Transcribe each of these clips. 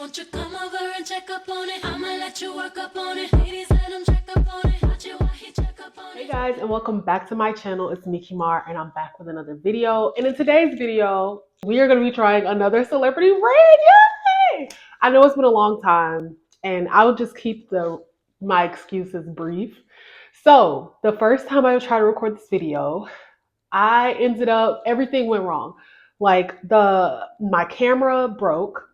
won't you come over and check up on it? I'ma let you work up on it. Ladies, let him check up on it. Watch it while he check up on it. Hey guys, and welcome back to my channel. It's me, Kimar, and I'm back with another video. And in today's video, we are going to be trying another celebrity brand. Yay! I know it's been a long time, and I will just keep my excuses brief. So the first time I tried to record this video, everything went wrong. Like my camera broke.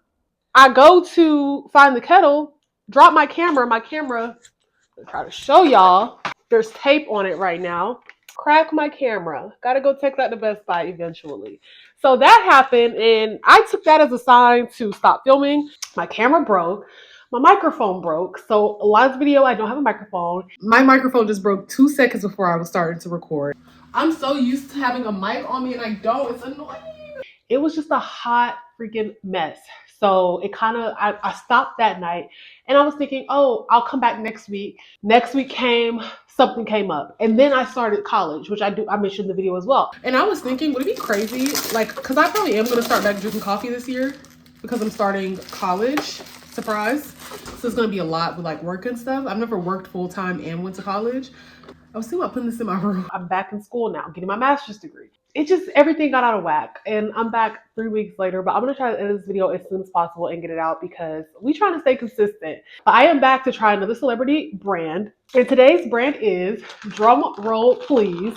I go to find the kettle, drop my camera. I'll try to show y'all. There's tape on it right now. Crack my camera. Gotta go take that to Best Buy eventually. So that happened, and I took that as a sign to stop filming. My camera broke. My microphone broke. So a lot of the video, I don't have a microphone. My microphone just broke 2 seconds before I was starting to record. I'm so used to having a mic on me, and I don't. It's annoying. It was just a hot freaking mess. So I stopped that night, and I was thinking, oh, I'll come back next week. Next week came, something came up. And then I started college, which I mentioned in the video as well. And I was thinking, would it be crazy? Like, cause I probably am gonna start back drinking coffee this year because I'm starting college, surprise. So it's gonna be a lot with like work and stuff. I've never worked full time and went to college. I was thinking about putting this in my room. I'm back in school now, getting my master's degree. Everything got out of whack, and I'm back 3 weeks later, but I'm going to try to edit this video as soon as possible and get it out because we trying to stay consistent. But I am back to try another celebrity brand, and today's brand is, drum roll please,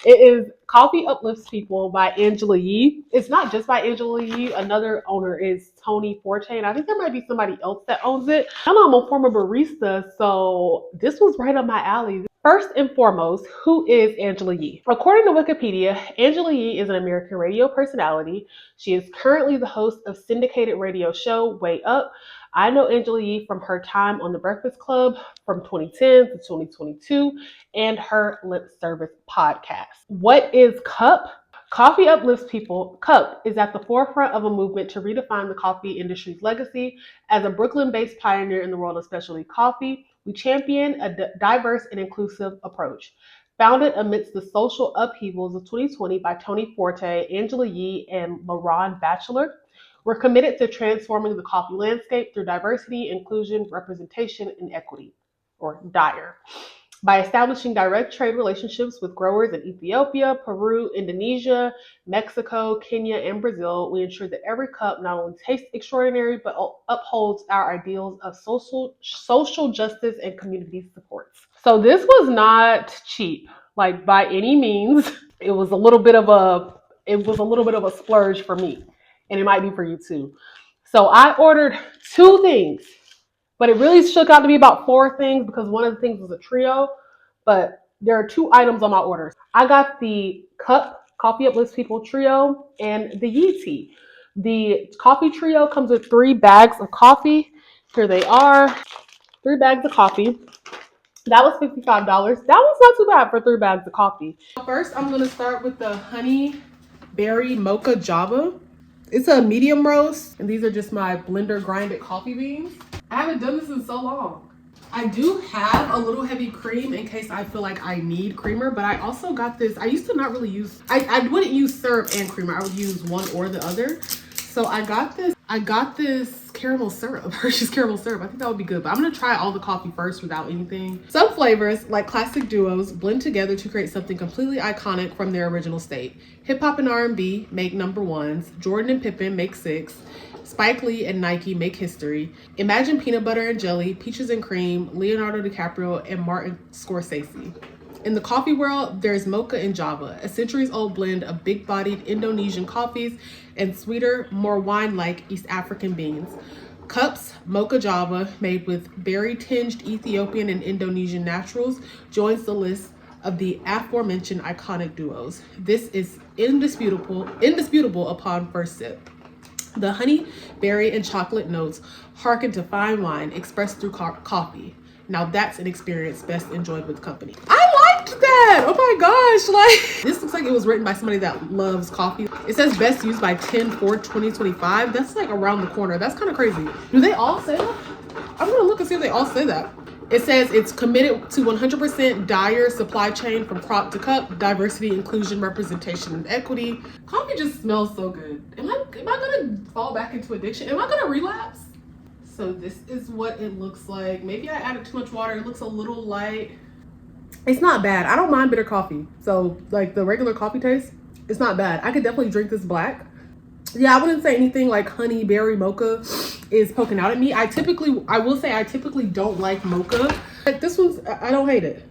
it is Coffee Uplifts People by Angela Yee. It's not just by Angela Yee. Another owner is Tony Forte, and I think there might be somebody else that owns it. I know I'm a former barista, so this was right up my alley. First and foremost, who is Angela Yee? According to Wikipedia, Angela Yee is an American radio personality. She is currently the host of syndicated radio show Way Up. I know Angela Yee from her time on The Breakfast Club from 2010 to 2022 and her Lip Service podcast. What is CUP? Coffee Uplifts People. CUP is at the forefront of a movement to redefine the coffee industry's legacy. As a Brooklyn-based pioneer in the world of specialty coffee, we champion a diverse and inclusive approach. Founded amidst the social upheavals of 2020 by Tony Forte, Angela Yee, and LaRon Batchelor, we're committed to transforming the coffee landscape through diversity, inclusion, representation, and equity, or DIRE. By establishing direct trade relationships with growers in Ethiopia, Peru, Indonesia, Mexico, Kenya, and Brazil, we ensure that every cup not only tastes extraordinary, but upholds our ideals of social justice and community supports. So this was not cheap, like by any means. It was a little bit of a splurge for me, and it might be for you too. So I ordered 2 things. But it really shook out to be about 4 things because one of the things was a trio. But there are 2 items on my order. I got the CUP Coffee Uplifts People trio and the Yee tea. The coffee trio comes with 3 bags of coffee. Here they are, 3 bags of coffee. That was $55. That was not too bad for 3 bags of coffee. First, I'm going to start with the honey berry mocha java. It's a medium roast, and these are just my blender grinded coffee beans. I haven't done this in so long. I do have a little heavy cream in case I feel like I need creamer, but I also got this. I used to not really use, I wouldn't use syrup and creamer. I would use one or the other. So I got this caramel syrup, Hershey's caramel syrup. I think that would be good, but I'm gonna try all the coffee first without anything. Some flavors, like classic duos, blend together to create something completely iconic from their original state. Hip hop and R&B make number ones. Jordan and Pippen make 6. Spike Lee and Nike make history. Imagine peanut butter and jelly, peaches and cream, Leonardo DiCaprio and Martin Scorsese. In the coffee world, there's mocha and java, a centuries-old blend of big-bodied Indonesian coffees and sweeter, more wine-like East African beans. Cups, mocha java, made with berry-tinged Ethiopian and Indonesian naturals, joins the list of the aforementioned iconic duos. This is indisputable upon first sip. The honey, berry, and chocolate notes harken to fine wine expressed through coffee. Now that's an experience best enjoyed with company. I liked that! Oh my gosh, like, this looks like it was written by somebody that loves coffee. It says best used by 10/4/2025. That's like around the corner. That's kind of crazy. Do they all say that? I'm gonna look and see if they all say that. It says it's committed to 100% DIRE supply chain from crop to cup, diversity, inclusion, representation, and equity. Coffee just smells so good. Am I am I gonna fall back into addiction? Am I gonna relapse? So this is what it looks like. Maybe I added too much water. It looks a little light. It's not bad. I don't mind bitter coffee. So like the regular coffee taste, it's not bad. I could definitely drink this black. Yeah, I wouldn't say anything like honey berry mocha is poking out at me. I will say I typically don't like mocha. Like this one's, I don't hate it.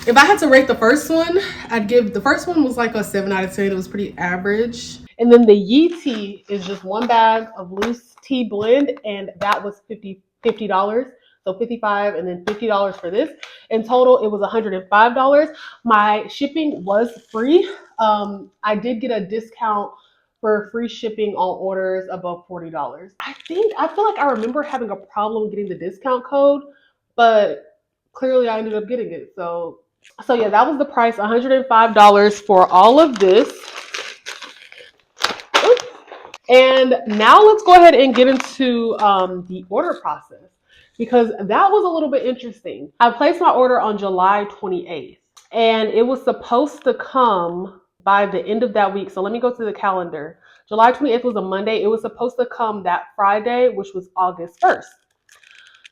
If I had to rate the first one, I'd give, the first one was like a 7 out of 10. It was pretty average. And then the Yee tea is just one bag of loose tea blend, and that was $50. So $55 and then $50 for this. In total, it was $105. My shipping was free. I did get a discount for free shipping on orders above $40. I feel like I remember having a problem getting the discount code, but clearly I ended up getting it. So yeah, that was the price, $105 for all of this. Oops. And now let's go ahead and get into the order process, because that was a little bit interesting. I placed my order on July 28th, and it was supposed to come by the end of that week. So let me go to the calendar. July 28th was a Monday. It was supposed to come that Friday, which was August 1st.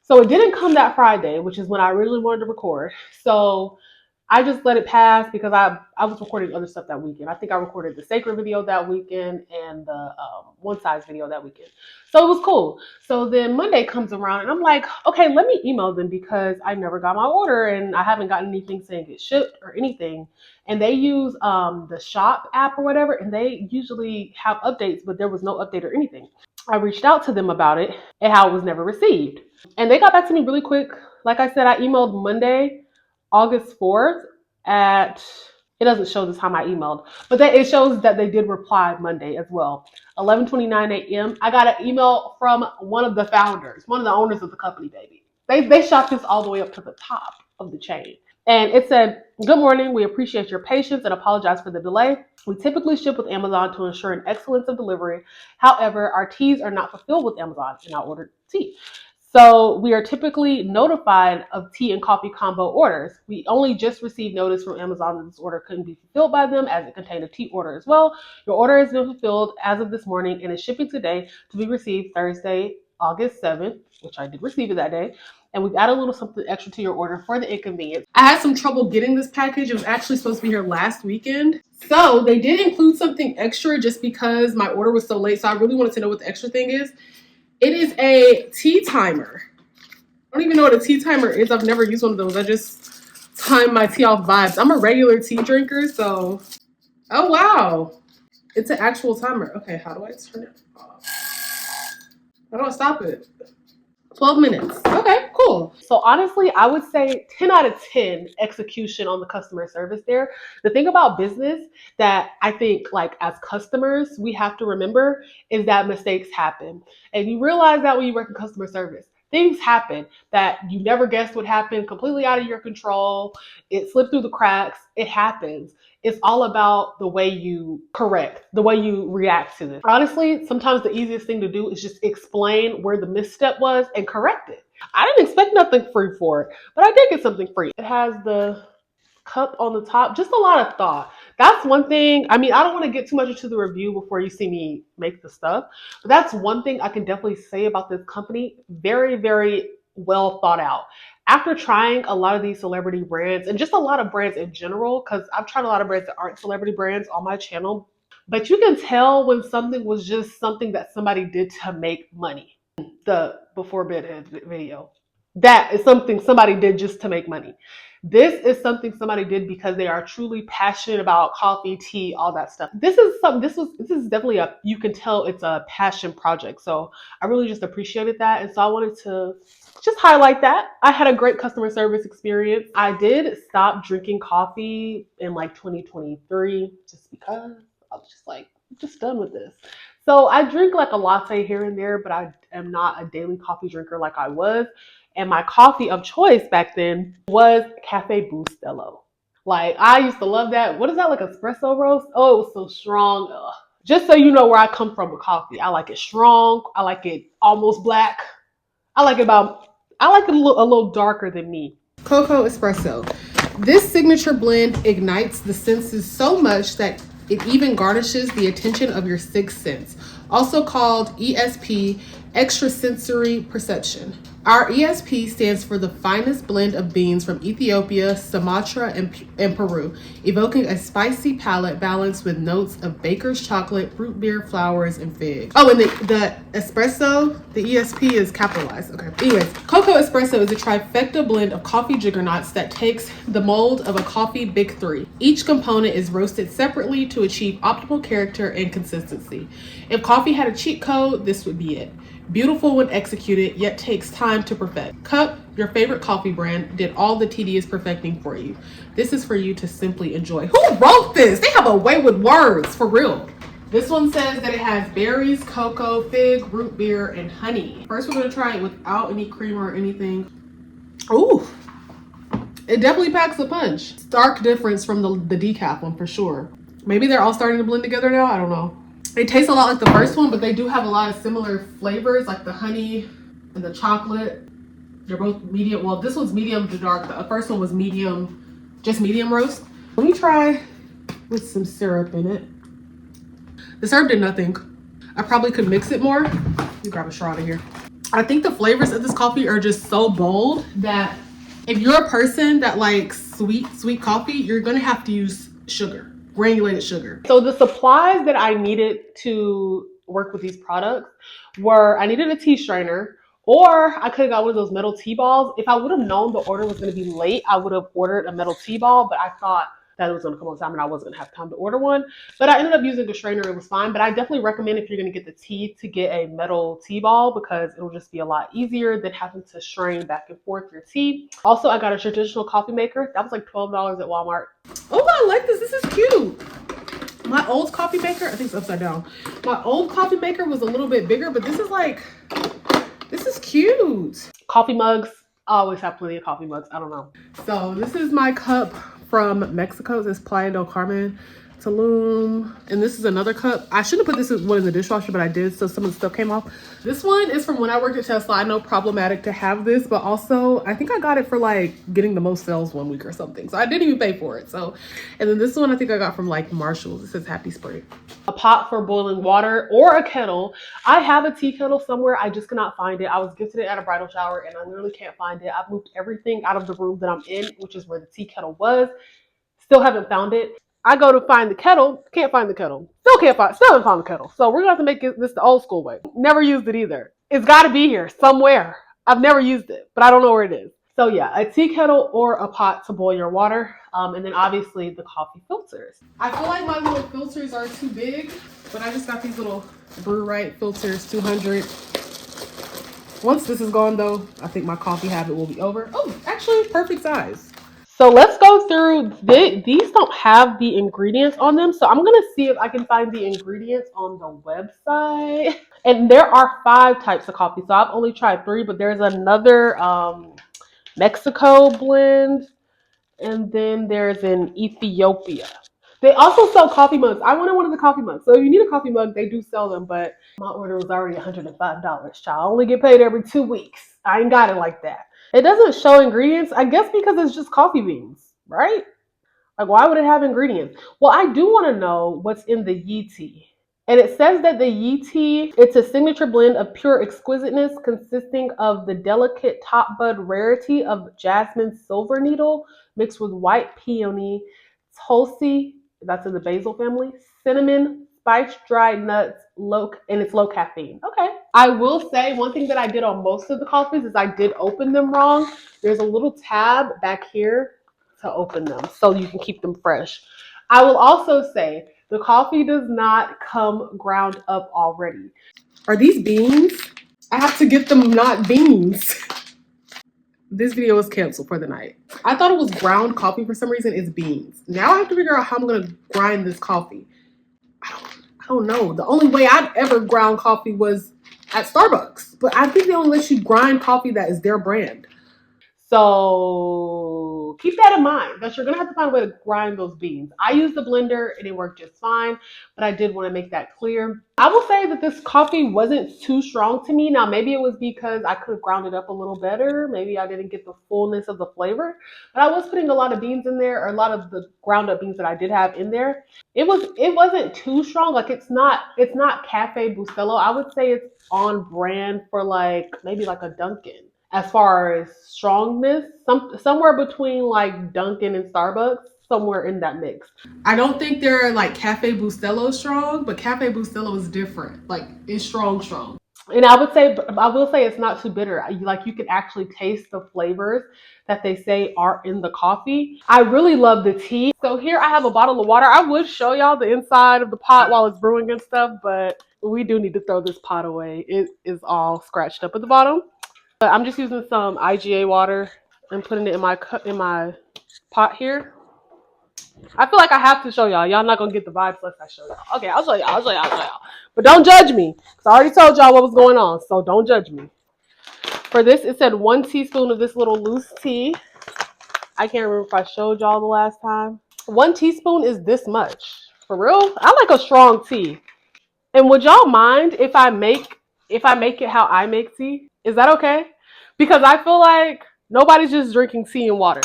So it didn't come that Friday, which is when I really wanted to record. So I just let it pass because I was recording other stuff that weekend. I think I recorded the Sacred video that weekend and the One Size video that weekend. So it was cool. So then Monday comes around and I'm like, okay, let me email them because I never got my order and I haven't gotten anything saying it shipped or anything. And they use the shop app or whatever, and they usually have updates, but there was no update or anything. I reached out to them about it and how it was never received. And they got back to me really quick. Like I said, I emailed Monday, August 4th at, it doesn't show the time I emailed, but it shows that they did reply Monday as well. 11:29 a.m. I got an email from one of the founders, one of the owners of the company, baby. They shot this all the way up to the top of the chain. And it said, "Good morning. We appreciate your patience and apologize for the delay. We typically ship with Amazon to ensure an excellence of delivery. However, our teas are not fulfilled with Amazon, and I ordered tea. So we are typically notified of tea and coffee combo orders. We only just received notice from Amazon that this order couldn't be fulfilled by them as it contained a tea order as well. Your order has been fulfilled as of this morning and is shipping today to be received Thursday, August 7th, which I did receive it that day. And we've added a little something extra to your order for the inconvenience." I had some trouble getting this package. It was actually supposed to be here last weekend. So they did include something extra just because my order was so late. So I really wanted to know what the extra thing is. It is a tea timer. I don't even know what a tea timer is. I've never used one of those. I just time my tea off vibes. I'm a regular tea drinker, so. Oh, wow. It's an actual timer. Okay, how do I turn it off? How do I stop it? 12 minutes. Okay, cool. So honestly, I would say 10 out of 10 execution on the customer service there. The thing about business that I think like as customers, we have to remember is that mistakes happen. And you realize that when you work in customer service, things happen that you never guessed would happen, completely out of your control. It slipped through the cracks. It happens. It's all about the way you correct, the way you react to it. Honestly, sometimes the easiest thing to do is just explain where the misstep was and correct it. I didn't expect nothing free for it, but I did get something free. It has the cup on the top, just a lot of thought. That's one thing. I mean, I don't want to get too much into the review before you see me make the stuff, but that's one thing I can definitely say about this company. Very, very well thought out. After trying a lot of these celebrity brands and just a lot of brands in general, because I've tried a lot of brands that aren't celebrity brands on my channel, but you can tell when something was just something that somebody did to make money. The before bed video. That is something somebody did just to make money. This is something somebody did because they are truly passionate about coffee, tea, all that stuff. This is definitely you can tell it's a passion project. So I really just appreciated that. And so I wanted to just highlight that. I had a great customer service experience. I did stop drinking coffee in like 2023 just because I was just like, I'm just done with this. So I drink like a latte here and there, but I am not a daily coffee drinker like I was. And my coffee of choice back then was Cafe Bustelo. Like I used to love that. What is that, like espresso roast? Oh, it was so strong. Ugh. Just so you know where I come from with coffee. I like it strong. I like it almost black. I like it a little darker than me. Cocoa espresso. This signature blend ignites the senses so much that It even garnishes the attention of your sixth sense, also called ESP, extrasensory perception. Our ESP stands for the finest blend of beans from Ethiopia, Sumatra, and Peru, evoking a spicy palate balanced with notes of baker's chocolate, root beer, flowers, and figs. Oh, and the espresso, the ESP is capitalized. Okay. Anyways, Cocoa Espresso is a trifecta blend of coffee juggernauts that takes the mold of a coffee big three. Each component is roasted separately to achieve optimal character and consistency. If coffee had a cheat code, this would be it. Beautiful when executed, yet takes time to perfect. Cup, your favorite coffee brand, did all the tedious perfecting for you. This is for you to simply enjoy. Who wrote this? They have a way with words, for real. This one says that it has berries, cocoa, fig, root beer, and honey. First, we're gonna try it without any cream or anything. Ooh, it definitely packs a punch. Stark difference from the decaf one for sure. Maybe they're all starting to blend together now, I don't know. It tastes a lot like the first one, but they do have a lot of similar flavors, like the honey and the chocolate. They're both medium. Well, this one's medium to dark. The first one was medium, just medium roast. Let me try with some syrup in it. The syrup did nothing. I probably could mix it more. Let me grab a straw out of here. I think the flavors of this coffee are just so bold that if you're a person that likes sweet coffee, you're gonna have to use sugar. Granulated sugar. So the supplies that I needed to work with these products were I needed a tea strainer, or I could have got one of those metal tea balls. If I would have known the order was going to be late, I would have ordered a metal tea ball, but I thought that it was going to come on time and I wasn't going to have time to order one. But I ended up using a strainer. It was fine. But I definitely recommend if you're going to get the tea to get a metal tea ball because it'll just be a lot easier than having to strain back and forth your tea. Also, I got a traditional coffee maker. That was like $12 at Walmart. Oh, I like this. This is cute. My old coffee maker, I think it's upside down. My old coffee maker was a little bit bigger, but this is cute. Coffee mugs. I always have plenty of coffee mugs. I don't know. So this is my cup from Mexico. This is Playa del Carmen, Tulum. And this is another cup. I shouldn't have put this one in the dishwasher, but I did, so some of the stuff came off. This one is from when I worked at Tesla. I know problematic to have this, but also I think I got it for like getting the most sales one week or something. So I didn't even pay for it. So, and then this one I think I got from like Marshalls. It says Happy Spring. A pot for boiling water or a kettle. I have a tea kettle somewhere. I just cannot find it. I was gifted it at a bridal shower and I literally can't find it. I've moved everything out of the room that I'm in, which is where the tea kettle was. Still haven't found it. I go to find the kettle, can't find the kettle. Still haven't found the kettle. So we're gonna have to make this the old school way. Never used it either. It's gotta be here somewhere. I've never used it, but I don't know where it is. So yeah, a tea kettle or a pot to boil your water. And then obviously the coffee filters. I feel like my little filters are too big, but I just got these little Brew Right filters, 200. Once this is gone though, I think my coffee habit will be over. Oh, actually perfect size. So let's go through, these don't have the ingredients on them. So I'm gonna see if I can find the ingredients on the website. And there are 5 types of coffee. So I've only tried 3, but there's another Mexico blend. And then there's an Ethiopia. They also sell coffee mugs. I wanted one of the coffee mugs. So if you need a coffee mug, they do sell them, but my order was already $105, child. I only get paid every 2 weeks. I ain't got it like that. It doesn't show ingredients, I guess because it's just coffee beans, right? Like, why would it have ingredients? Well, I do want to know what's in the Yee tea. And it says that the Yee tea, it's a signature blend of pure exquisiteness consisting of the delicate top bud rarity of jasmine silver needle mixed with white peony, tulsi, that's in the basil family, cinnamon, spiced dried nuts, and it's low caffeine. Okay. I will say one thing that I did on most of the coffees is I did open them wrong. There's a little tab back here to open them so you can keep them fresh. I will also say the coffee does not come ground up already. Are these beans? I have to get them not beans. This video is canceled for the night. I thought it was ground coffee for some reason. It's beans. Now I have to figure out how I'm gonna grind this coffee. I don't know. The only way I've ever ground coffee was at Starbucks. But I think they only let you grind coffee that is their brand. So So keep that in mind that you're gonna have to find a way to grind those beans. I used the blender and it worked just fine, but I did want to make that clear. I will say that this coffee wasn't too strong to me. Now, maybe it was because I could have ground it up a little better. Maybe I didn't get the fullness of the flavor, but I was putting a lot of beans in there, or a lot of the ground up beans that I did have in there. It wasn't too strong. Like it's not Cafe Bustelo. I would say it's on brand for like maybe like a Dunkin'. As far as strongness, somewhere between like Dunkin' and Starbucks, somewhere in that mix. I don't think they're like Cafe Bustelo strong, but Cafe Bustelo is different. Like it's strong, strong. And I will say it's not too bitter. Like you can actually taste the flavors that they say are in the coffee. I really love the tea. So here I have a bottle of water. I would show y'all the inside of the pot while it's brewing and stuff, but we do need to throw this pot away. It is all scratched up at the bottom. But I'm just using some IGA water and putting it in my pot here. I feel like I have to show y'all. Y'all not gonna get the vibes unless I show y'all. Okay, I'll show y'all. But don't judge me, because I already told y'all what was going on. So don't judge me. For this, it said 1 teaspoon of this little loose tea. I can't remember if I showed y'all the last time. 1 teaspoon is this much. For real? I like a strong tea. And would y'all mind if I make it how I make tea? Is that okay? Because I feel like nobody's just drinking tea and water.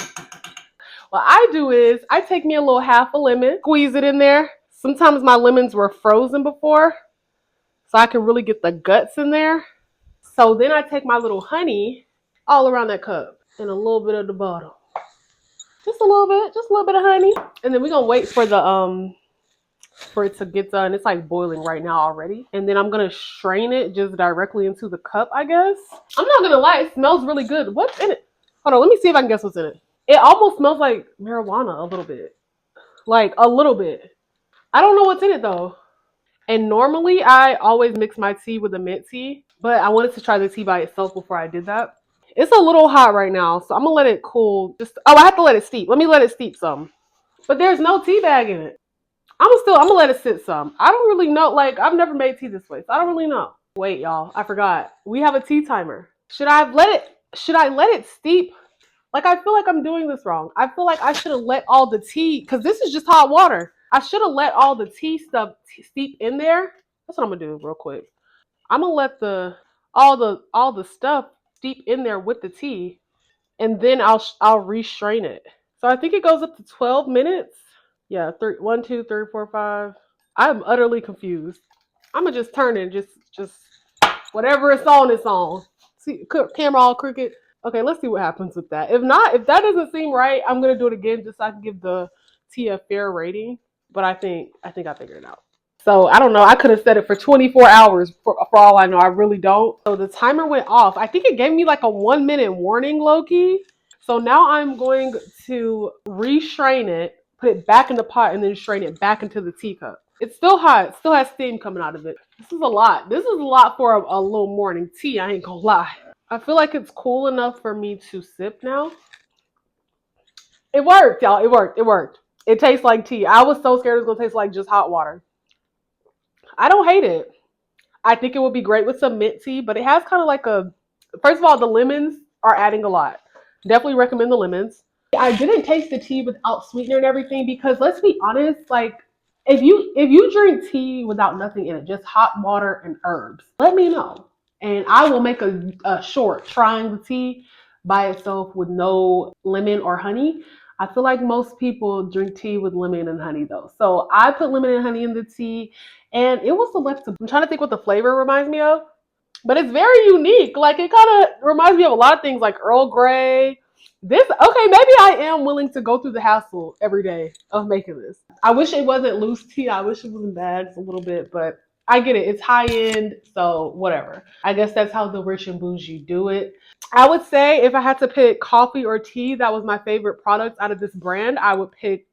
What I do is I take me a little half a lemon, squeeze it in there. Sometimes my lemons were frozen before, so I can really get the guts in there. So then I take my little honey all around that cup and a little bit at the bottom. Just a little bit of honey. And then we're gonna wait for the for it to get done. It's like boiling right now already. And then I'm gonna strain it just directly into the cup, I guess. I'm not gonna lie, it smells really good. What's in it? Hold on, let me see if I can guess what's in it. It almost smells like marijuana a little bit. Like a little bit. I don't know what's in it though. And normally I always mix my tea with a mint tea, but I wanted to try the tea by itself before I did that. It's a little hot right now, so I'm gonna let it cool. I have to let it steep. Let me let it steep some. But there's no tea bag in it. I'm gonna let it sit some. I don't really know. Like I've never made tea this way, so I don't really know. Wait, y'all, I forgot. We have a tea timer. Should I let it steep? Like I feel like I'm doing this wrong. I feel like I should have let all the tea, because this is just hot water. I should have let all the tea stuff steep in there. That's what I'm gonna do real quick. I'm gonna let all the stuff steep in there with the tea, and then I'll restrain it. So I think it goes up to 12 minutes. Yeah, 1, 2, 3, 4, 5. I'm utterly confused. I'm gonna just turn it, just whatever it's on, it's on. See, camera all crooked. Okay, let's see what happens with that. If that doesn't seem right, I'm gonna do it again just so I can give the tea a fair rating. But I think I figured it out. So I don't know. I could have set it for 24 hours for all I know. I really don't. So the timer went off. I think it gave me like a 1-minute warning, low-key. So now I'm going to restrain it, put it back in the pot, and then strain it back into the teacup. It's still hot. It still has steam coming out of it. This is a lot. This is a lot for a little morning tea. I ain't gonna lie. I feel like it's cool enough for me to sip now. It worked, y'all. It worked. It tastes like tea. I was so scared it was gonna taste like just hot water. I don't hate it. I think it would be great with some mint tea, but it has kind of like first of all, the lemons are adding a lot. Definitely recommend the lemons. I didn't taste the tea without sweetener and everything, because let's be honest, like if you drink tea without nothing in it, just hot water and herbs, let me know. And I will make a short trying the tea by itself with no lemon or honey. I feel like most people drink tea with lemon and honey though. So I put lemon and honey in the tea, and it was selective. I'm trying to think what the flavor reminds me of, but it's very unique. Like it kind of reminds me of a lot of things like Earl Grey. Maybe I am willing to go through the hassle every day of making this. I wish it wasn't loose tea. I wish it was in bags a little bit, but I get it. It's high end, so whatever. I guess that's how the rich and bougie do it. I would say if I had to pick coffee or tea, that was my favorite product out of this brand, I would pick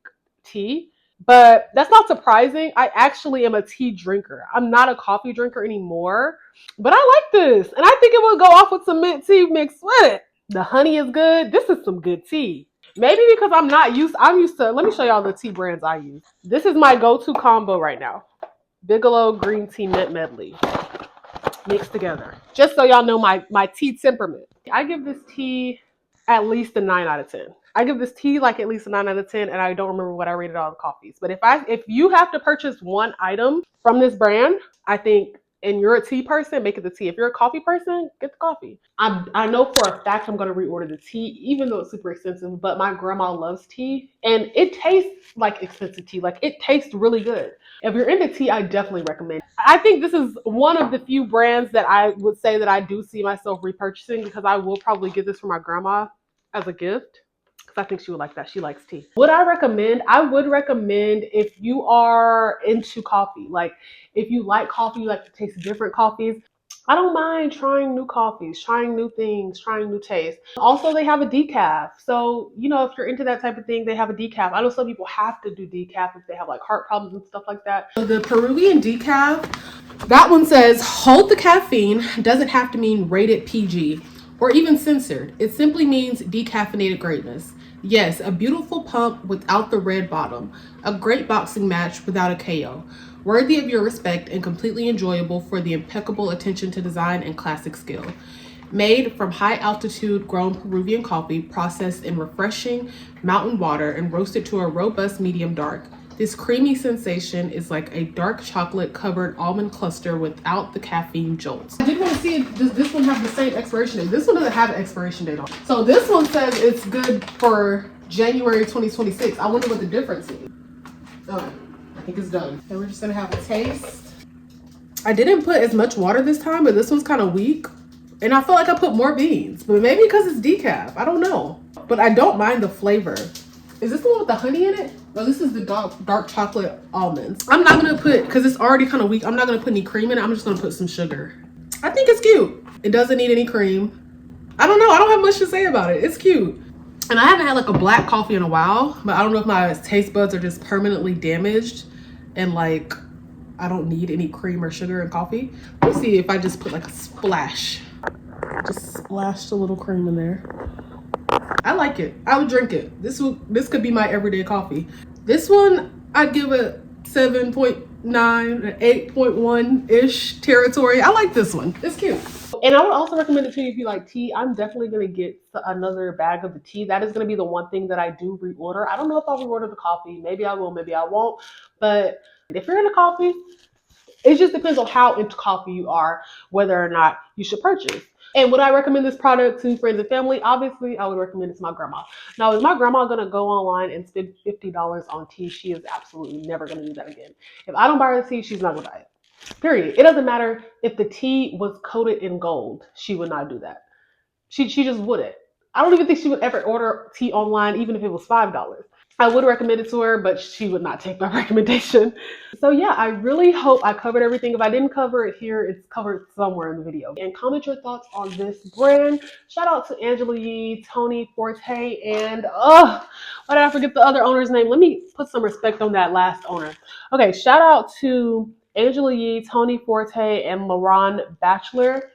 tea. But that's not surprising. I actually am a tea drinker. I'm not a coffee drinker anymore, but I like this. And I think it would go off with some mint tea mixed with it. The honey is good. This is some good tea. Maybe because I'm used to, let me show y'all the tea brands I use. This is my go-to combo right now. Bigelow Green Tea Mint Medley. Mixed together. Just so y'all know my tea temperament. I give this tea at least a 9 out of 10. I give this tea like at least a 9 out of 10, and I don't remember what I rated all the coffees. But if you have to purchase one item from this brand, I think, and you're a tea person, make it the tea. If you're a coffee person, get the coffee. I know for a fact I'm going to reorder the tea, even though it's super expensive. But my grandma loves tea, and it tastes like expensive tea. Like it tastes really good. If you're into tea, I definitely recommend. I think this is one of the few brands that I would say that I do see myself repurchasing, because I will probably get this for my grandma as a gift, because I think she would like that. She likes tea. Would I recommend? I would recommend if you are into coffee. Like if you like coffee, you like to taste different coffees. I don't mind trying new coffees, trying new things, trying new tastes. Also, they have a decaf. So, if you're into that type of thing, they have a decaf. I know some people have to do decaf if they have like heart problems and stuff like that. So the Peruvian decaf, that one says, hold the caffeine, doesn't have to mean rated PG or even censored. It simply means decaffeinated greatness. Yes, a beautiful pump without the red bottom. A great boxing match without a KO. Worthy of your respect and completely enjoyable for the impeccable attention to design and classic skill. Made from high altitude grown Peruvian coffee processed in refreshing mountain water and roasted to a robust medium dark. This creamy sensation is like a dark chocolate covered almond cluster without the caffeine jolts. I did want to see, does this one have the same expiration date? This one doesn't have an expiration date on it. So this one says it's good for January 2026. I wonder what the difference is. Okay, I think it's done. And we're just gonna have a taste. I didn't put as much water this time, but this one's kind of weak. And I feel like I put more beans, but maybe because it's decaf. I don't know. But I don't mind the flavor. Is this the one with the honey in it? No, this is the dark chocolate almonds. I'm not gonna put, because it's already kind of weak, I'm not gonna put any cream in it. I'm just gonna put some sugar. I think it's cute. It doesn't need any cream. I don't know. I don't have much to say about it. It's cute. And I haven't had like a black coffee in a while, but I don't know if my taste buds are just permanently damaged and like I don't need any cream or sugar in coffee. Let me see if I just put like a splash. Just splashed a little cream in there. I like it. I would drink it. This could be my everyday coffee. This one, I'd give a 7.9, 8.1-ish territory. I like this one. It's cute. And I would also recommend it to you if you like tea. I'm definitely going to get another bag of the tea. That is going to be the one thing that I do reorder. I don't know if I'll reorder the coffee. Maybe I will, maybe I won't. But if you're into coffee, it just depends on how into coffee you are, whether or not you should purchase. And would I recommend this product to friends and family? Obviously, I would recommend it to my grandma. Now, is my grandma going to go online and spend $50 on tea? She is absolutely never going to do that again. If I don't buy her the tea, she's not going to buy it. Period. It doesn't matter if the tea was coated in gold. She would not do that. She just wouldn't. I don't even think she would ever order tea online, even if it was $5. I would recommend it to her, but she would not take my recommendation. So yeah, I really hope I covered everything. If I didn't cover it here, it's covered somewhere in the video. And comment your thoughts on this brand. Shout out to Angela Yee, Tony Forte, and why did I forget the other owner's name? Let me put some respect on that last owner. Okay, shout out to Angela Yee, Tony Forte, and LaRon Batchelor.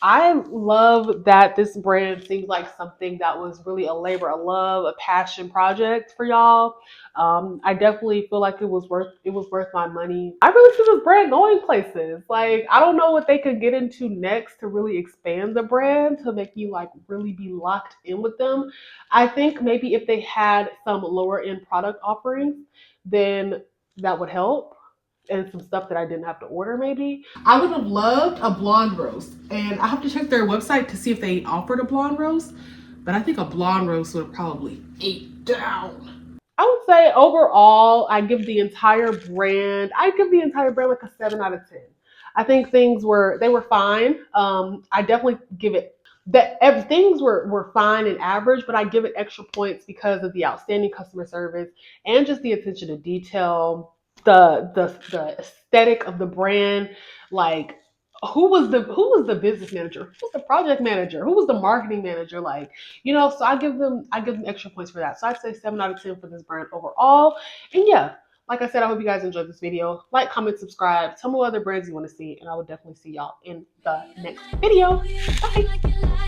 I love that this brand seems like something that was really a labor of love, a passion project for y'all. I definitely feel like it was worth my money. I really see this brand going places. Like, I don't know what they could get into next to really expand the brand to make you like really be locked in with them. I think maybe if they had some lower end product offerings, then that would help, and some stuff that I didn't have to order maybe. I would have loved a blonde roast, and I have to check their website to see if they offered a blonde roast, but I think a blonde roast would have probably ate down. I would say overall, I give the entire brand like a 7 out of 10. I think they were fine. I definitely give it that things were fine and average, but I give it extra points because of the outstanding customer service and just the attention to detail, the aesthetic of the brand. Like, who was the business manager? Who was the project manager? Who was the marketing manager? Like, so I give them extra points for that. So I'd say 7 out of 10 for this brand overall. And yeah, like I said, I hope you guys enjoyed this video. Like, comment, subscribe. Tell me what other brands you want to see, and I will definitely see y'all in the next video. Bye.